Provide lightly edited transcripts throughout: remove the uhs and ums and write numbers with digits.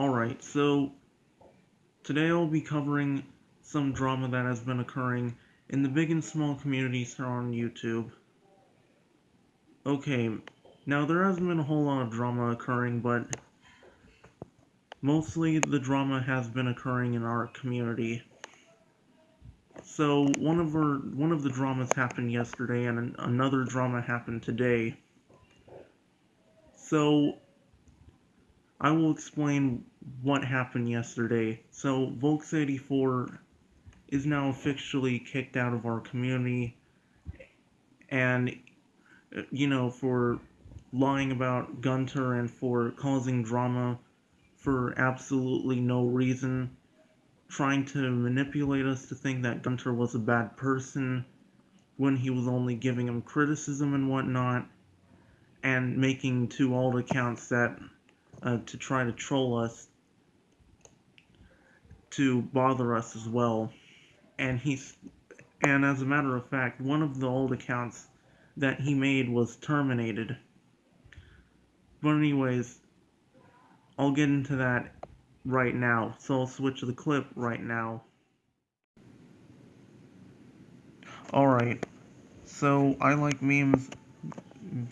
Alright, so today I'll be covering some drama that has been occurring in the big and small communities here on YouTube. Okay, now there hasn't been a whole lot of drama occurring, but mostly the drama has been occurring in our community. So one of the dramas happened yesterday and another drama happened today. So I will explain what happened yesterday. So Volks84 is now officially kicked out of our community, and for lying about Gunther and for causing drama for absolutely no reason, trying to manipulate us to think that Gunther was a bad person when he was only giving him criticism and whatnot, and making to all accounts that to try to troll us, to bother us as well. And as a matter of fact, one of the old accounts that he made was terminated. But anyways, I'll get into that right now. So I'll switch the clip right now. Alright, so I Like Memes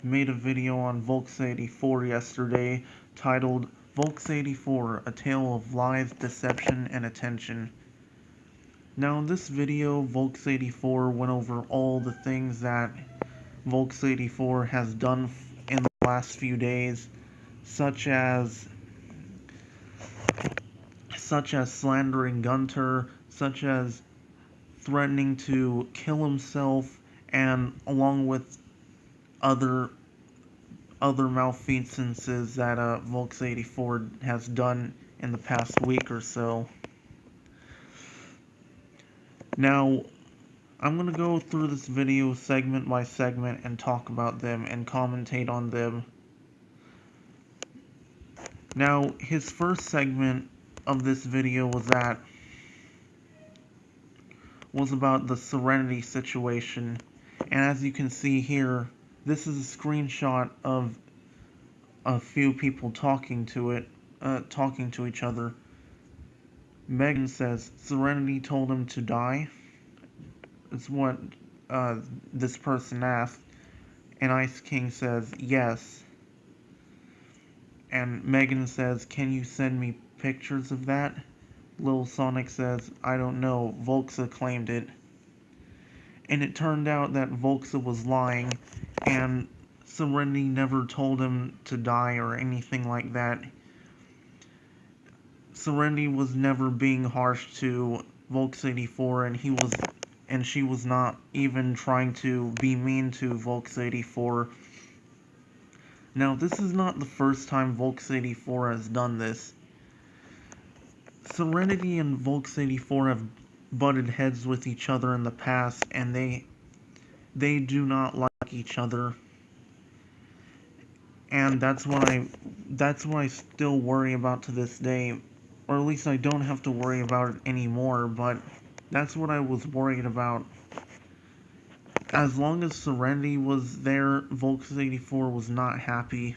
made a video on Volks84 yesterday titled Volks84, A Tale of Lies, Deception, and Attention. Now in this video, Volks84 went over all the things that Volks84 has done in the last few days, such as slandering Gunther, such as threatening to kill himself, and along with other malfeasances that Volks84 has done in the past week or so. Now, I'm going to go through this video segment by segment and talk about them and commentate on them. Now, his first segment of this video was about the Serenity situation, and as you can see here, this is a screenshot of a few people talking to each other. Megan says, Serenity told him to die. It's what this person asked. And Ice King says, yes. And Megan says, can you send me pictures of that? Lil Sonic says, I don't know, Volxa claimed it. And it turned out that Volxa was lying, and Serenity never told him to die or anything like that. Serenity was never being harsh to Volks84, and she was not even trying to be mean to Volks84. Now, this is not the first time Volks84 has done this. Serenity and Volks84 have butted heads with each other in the past, and they do not like each other. And that's what I still worry about to this day. Or at least I don't have to worry about it anymore, but that's what I was worried about. As long as Serenity was there, Volks84 was not happy.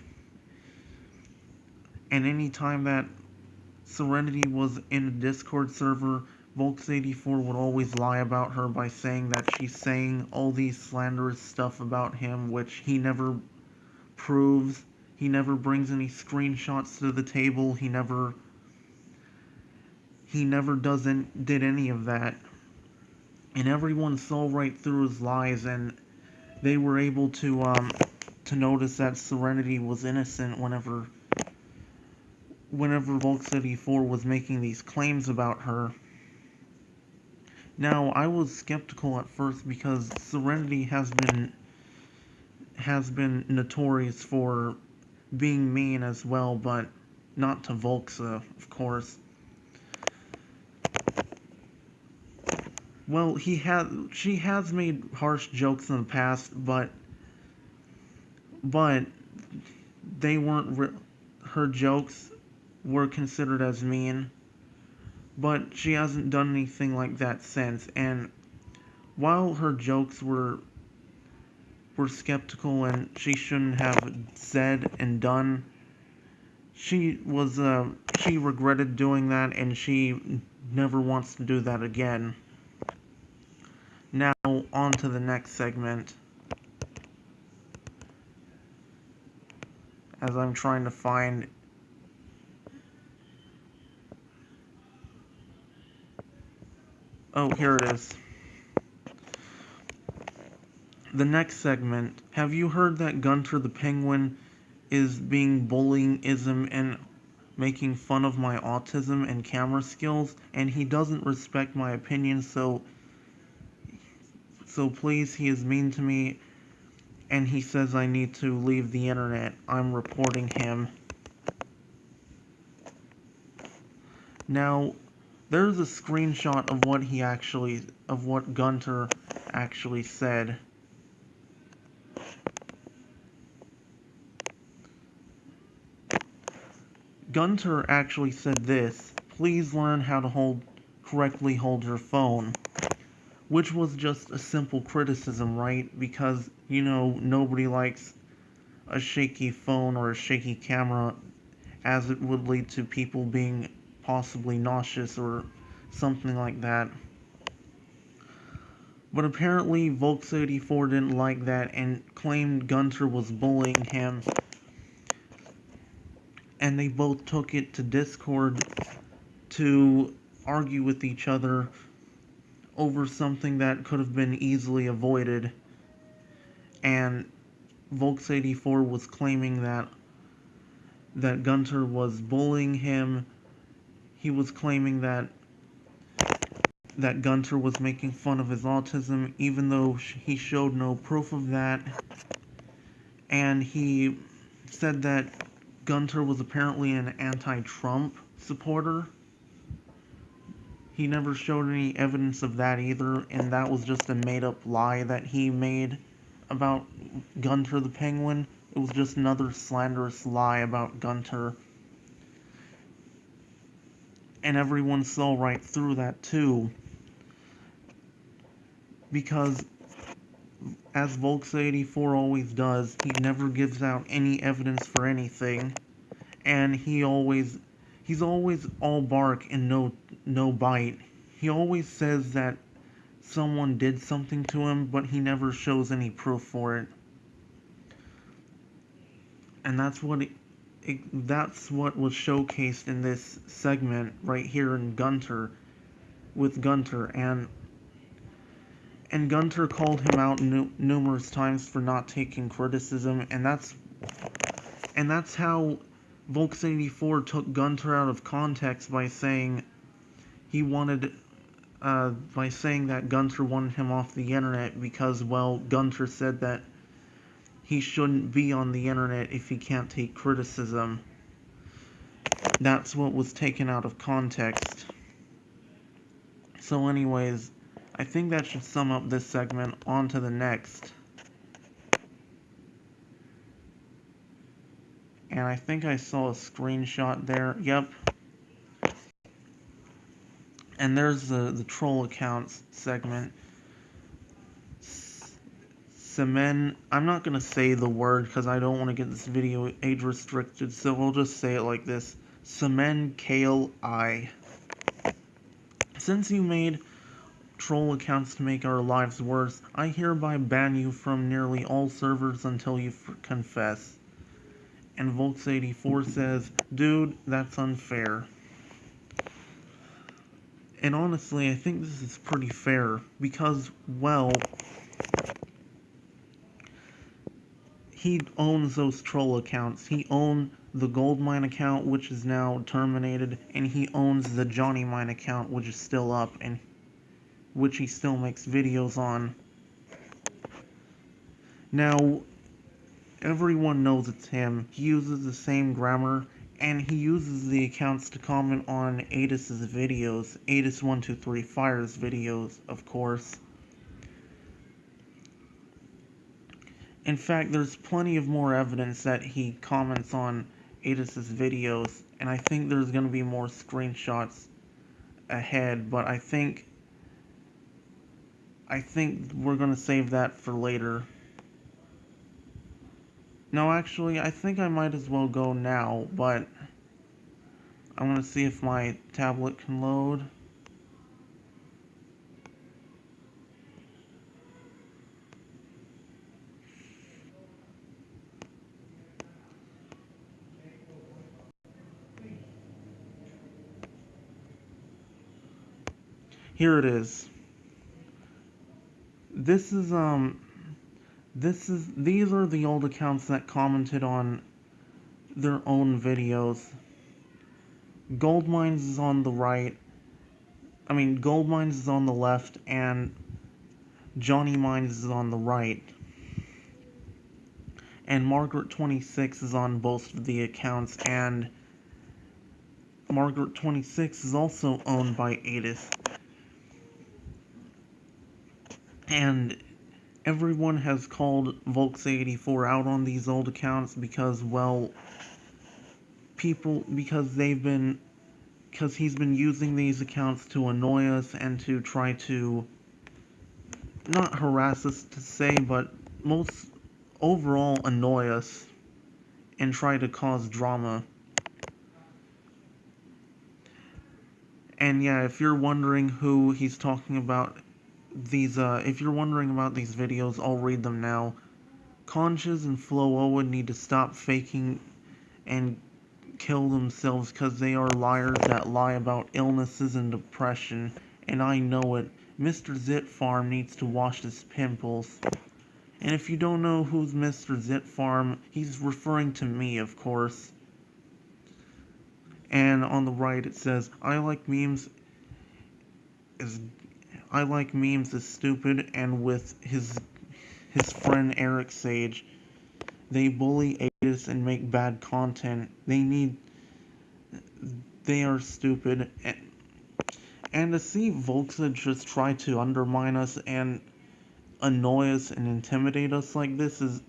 And any time that Serenity was in a Discord server, Volks84 would always lie about her by saying that she's saying all these slanderous stuff about him, which he never proves. He never brings any screenshots to the table. He never did any of that. And everyone saw right through his lies, and they were able to notice that Serenity was innocent whenever Volks84 was making these claims about her. Now, I was skeptical at first because Serenity has been notorious for being mean as well, but not to Volxa, of course. Well, she has made harsh jokes in the past, but they weren't her jokes were considered as mean. But she hasn't done anything like that since, and while her jokes were skeptical and she shouldn't have said and done, she she regretted doing that, and she never wants to do that again. Now, on to the next segment. As I'm trying to find... Oh, here it is. The next segment. Have you heard that Gunther the Penguin is being bullying-ism and making fun of my autism and camera skills? And he doesn't respect my opinion, so please, he is mean to me, and he says I need to leave the internet. I'm reporting him. Now, there's a screenshot of what Gunther actually said. Gunther actually said this: "Please learn how to correctly hold your phone." Which was just a simple criticism, right? Because, nobody likes a shaky phone or a shaky camera, as it would lead to people being possibly nauseous or something like that. But apparently Volks84 didn't like that and claimed Gunther was bullying him, and they both took it to Discord to argue with each other over something that could have been easily avoided. And Volks84 was claiming that Gunther was bullying him. He was claiming that Gunther was making fun of his autism, even though he showed no proof of that. And he said that Gunther was apparently an anti-Trump supporter. He never showed any evidence of that either, and that was just a made-up lie that he made about Gunther the Penguin. It was just another slanderous lie about Gunther. And everyone saw right through that too. Because, as Volks84 always does, he never gives out any evidence for anything. And he's always all bark and no bite. He always says that someone did something to him, but he never shows any proof for it. And that's what was showcased in this segment right here in Gunther, with Gunther, and Gunther called him out numerous times for not taking criticism, and that's how Volks84 took Gunther out of context by saying that Gunther wanted him off the internet because, well, Gunther said that he shouldn't be on the internet if he can't take criticism. That's what was taken out of context. So anyways, I think that should sum up this segment. On to the next. And I think I saw a screenshot there. Yep. And there's the troll accounts segment. Semen, I'm not going to say the word because I don't want to get this video age restricted, so we'll just say it like this. Semen Kale I. Since you made troll accounts to make our lives worse, I hereby ban you from nearly all servers until you confess. And Volks84 says, dude, that's unfair. And honestly, I think this is pretty fair, because, well, he owns those troll accounts. He owned the Goldmine account, which is now terminated, and he owns the Johnny Mine account, which is still up, and which he still makes videos on. Now, everyone knows it's him. He uses the same grammar, and he uses the accounts to comment on Adis's videos. Adis123Fire's videos, of course. In fact, there's plenty of more evidence that he comments on Adis's videos, and I think there's going to be more screenshots ahead, but I think we're going to save that for later. No, actually, I think I might as well go now, but I want to see if my tablet can load. Here it is. This is these are the old accounts that commented on their own videos. Gold Mines is on the right. Gold Mines is on the left, and Johnny Mines is on the right. And Margaret26 is on both of the accounts, and Margaret26 is also owned by Adis. And everyone has called Volks84 out on these old accounts because, well, because he's been using these accounts to annoy us and to try to not harass us to say, but most overall annoy us and try to cause drama. And yeah, if you're wondering who he's talking about, if you're wondering about these videos, I'll read them now. Conches and Flo Owen need to stop faking and kill themselves because they are liars that lie about illnesses and depression, and I know it. Mr. Zit Farm needs to wash his pimples. And if you don't know who's Mr. Zit Farm, he's referring to me, of course. And on the right it says, I like memes is stupid, and with his friend Eric Sage. They bully Adis and make bad content. They are stupid. And to see Volxa just try to undermine us and annoy us and intimidate us like this is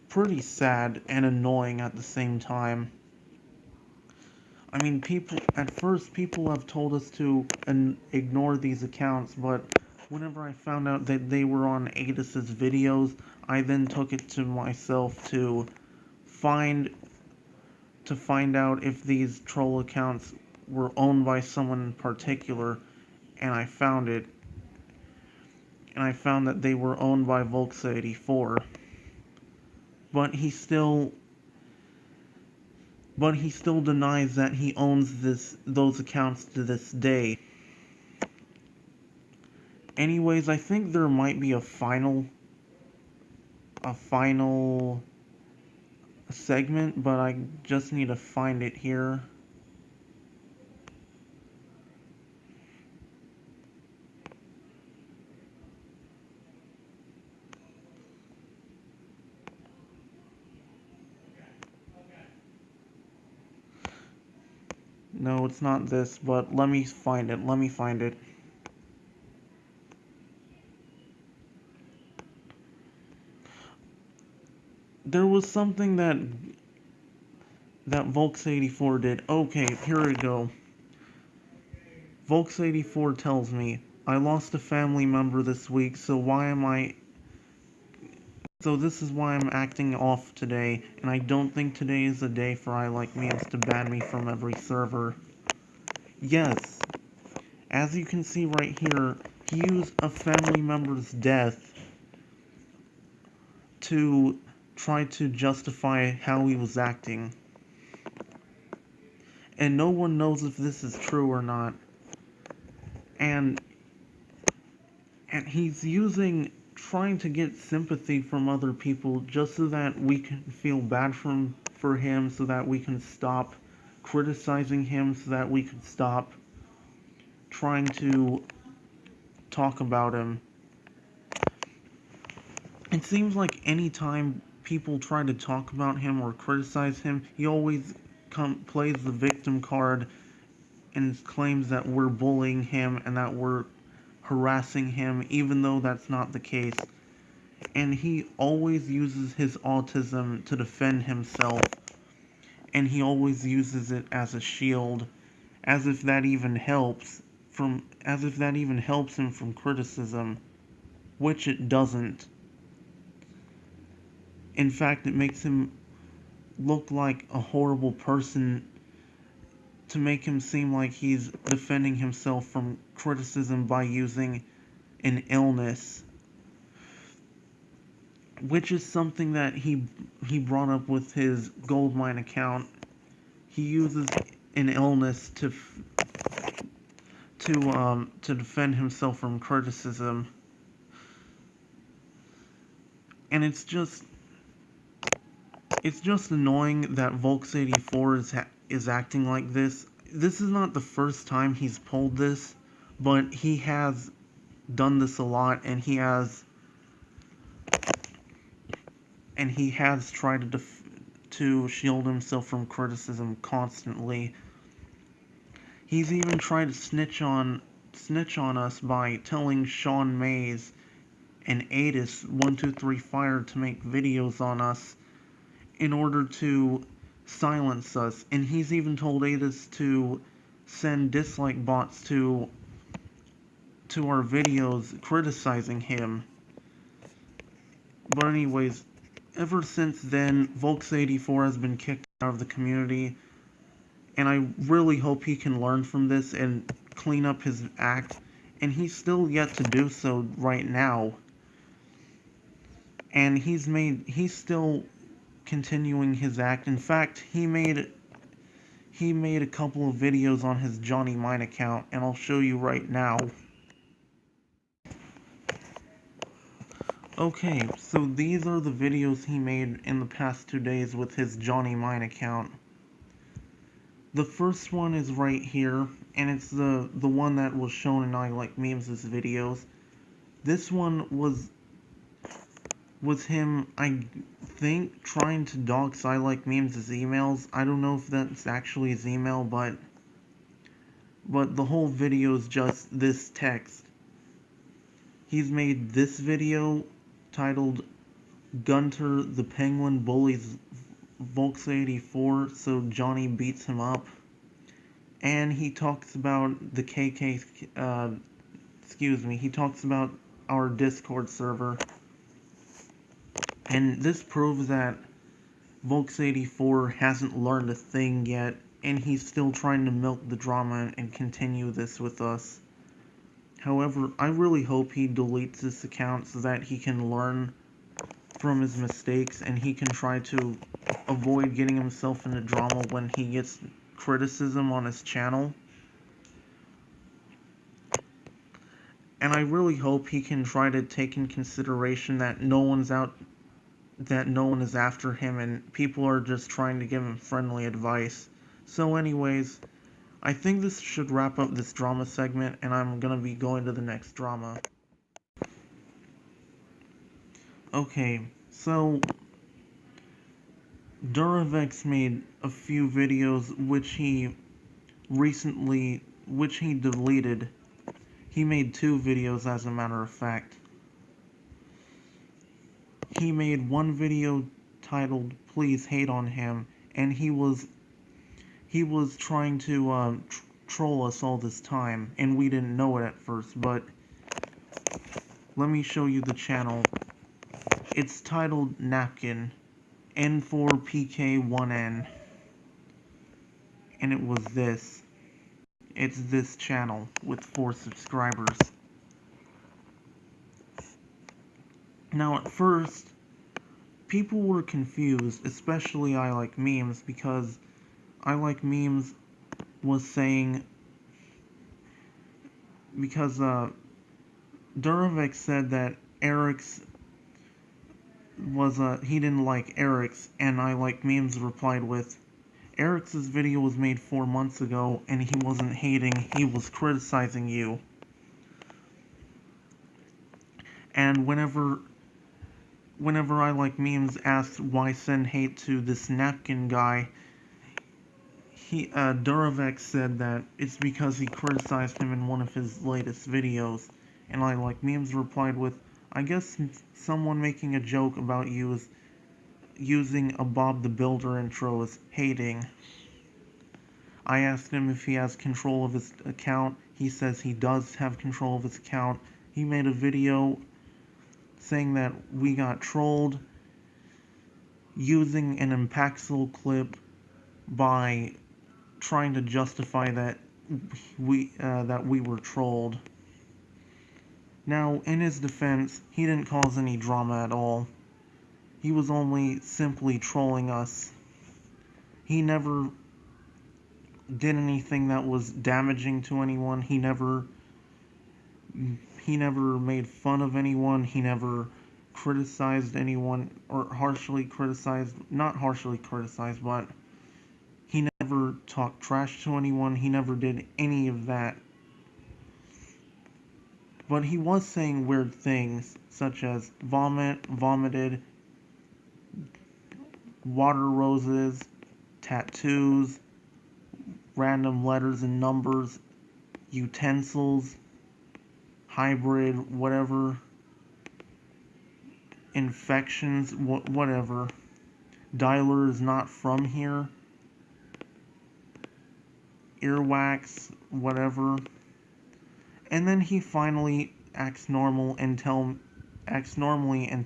pretty sad and annoying at the same time. At first people have told us to ignore these accounts, but whenever I found out that they were on Adis's videos, I then took it to myself to find out if these troll accounts were owned by someone in particular, and I found it. And I found that they were owned by Volxa84. But he still denies that he owns those accounts to this day. Anyways, I think there might be a final segment, but I just need to find it here. No, it's not this, but let me find it. There was something that Volks84 did. Okay, here we go. Volks84 tells me, I lost a family member this week, so this is why I'm acting off today, and I don't think today is a day for I Like Memes to ban me from every server. Yes, as you can see right here, he used a family member's death to try to justify how he was acting. And no one knows if this is true or not. And he's trying to get sympathy from other people just so that we can feel bad for him, so that we can stop criticizing him, so that we can stop trying to talk about him. It seems like any time people try to talk about him or criticize him, he always plays the victim card and claims that we're bullying him and that we're harassing him, even though that's not the case. And he always uses his autism to defend himself, and he always uses it as a shield, as if that even helps him from criticism, which it doesn't. In fact, it makes him look like a horrible person make him seem like he's defending himself from criticism by using an illness, which is something that he brought up with his goldmine account. He uses an illness to defend himself from criticism, and it's just annoying that Volks84 is acting like this. This is not the first time he's pulled this, but he has done this a lot, and he has tried to shield himself from criticism constantly. He's even tried to snitch on us by telling Sean Mays and Adis123 Fire to make videos on us in order to silence us, and he's even told Adis to send dislike bots to our videos criticizing him. But anyways, ever since then, Volks84 has been kicked out of the community, and I really hope he can learn from this and clean up his act, and he's still yet to do so right now. And he's still continuing his act. In fact, he made a couple of videos on his Johnny Mine account, and I'll show you right now. Okay, so these are the videos he made in the past 2 days with his Johnny Mine account. The first one is right here, and it's the one that was shown in I Like Memes' videos. This one was him, I think, trying to dox I Like Memes' emails. I don't know if that's actually his email, but the whole video is just this text. He's made this video titled Gunther the Penguin Bullies Volks84 so Johnny beats him up. And he talks about the he talks about our Discord server. And this proves that Volks84 hasn't learned a thing yet, and he's still trying to milk the drama and continue this with us. However, I really hope he deletes this account so that he can learn from his mistakes and he can try to avoid getting himself into drama when he gets criticism on his channel. And I really hope he can try to take in consideration that no one is after him and people are just trying to give him friendly advice. So anyways, I think this should wrap up this drama segment, and I'm gonna be going to the next drama. Okay, so Durov X made a few videos which he deleted. He made 2 videos, as a matter of fact. He made one video titled Please Hate on Him, and he was trying to troll us all this time, and we didn't know it at first, but let me show you the channel. It's titled Napkin, N4PK1N, and it was this. It's this channel with 4 subscribers. Now at first, people were confused, especially I Like Memes, because I Like Memes was saying, because Durevex said that Eric's was, he didn't like Eric's, and I Like Memes replied with, Eric's video was made 4 months ago, and he wasn't hating, he was criticizing you. And whenever I Like Memes asked why send hate to this napkin guy, Durevex said that it's because he criticized him in one of his latest videos, and I Like Memes replied with, I guess someone making a joke about you is using a Bob the Builder intro as hating. I asked him if he has control of his account. He says he does have control of his account. He made a video saying that we got trolled using an Impaxel clip by trying to justify that we were trolled. Now, in his defense, he didn't cause any drama at all. He was only simply trolling us. He never did anything that was damaging to anyone. He never made fun of anyone. He never criticized anyone, or not harshly criticized, but he never talked trash to anyone. He never did any of that. But he was saying weird things, such as vomited, water roses, tattoos, random letters and numbers, utensils, hybrid, whatever, infections, whatever. Dialer is not from here. Earwax, whatever. And then he finally acts normally and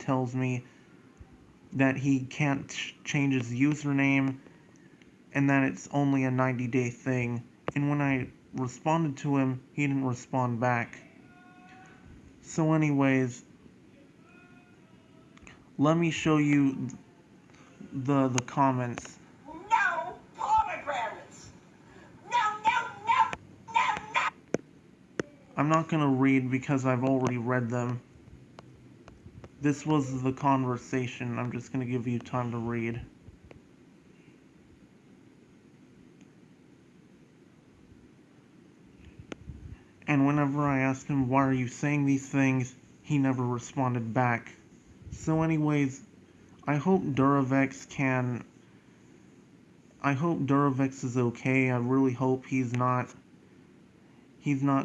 tells me that he can't change his username and that it's only a 90-day thing. And when I responded to him, he didn't respond back. So anyways, let me show you the comments. No pomegranates! No! I'm not gonna read because I've already read them. This was the conversation. I'm just gonna give you time to read. And whenever I asked him, why are you saying these things, he never responded back. So anyways, I hope Durevex is okay. I really hope he's not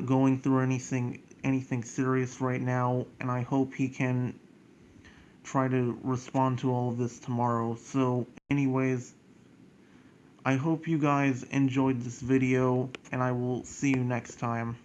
going through anything serious right now, and I hope he can try to respond to all of this tomorrow. So anyways, I hope you guys enjoyed this video, and I will see you next time.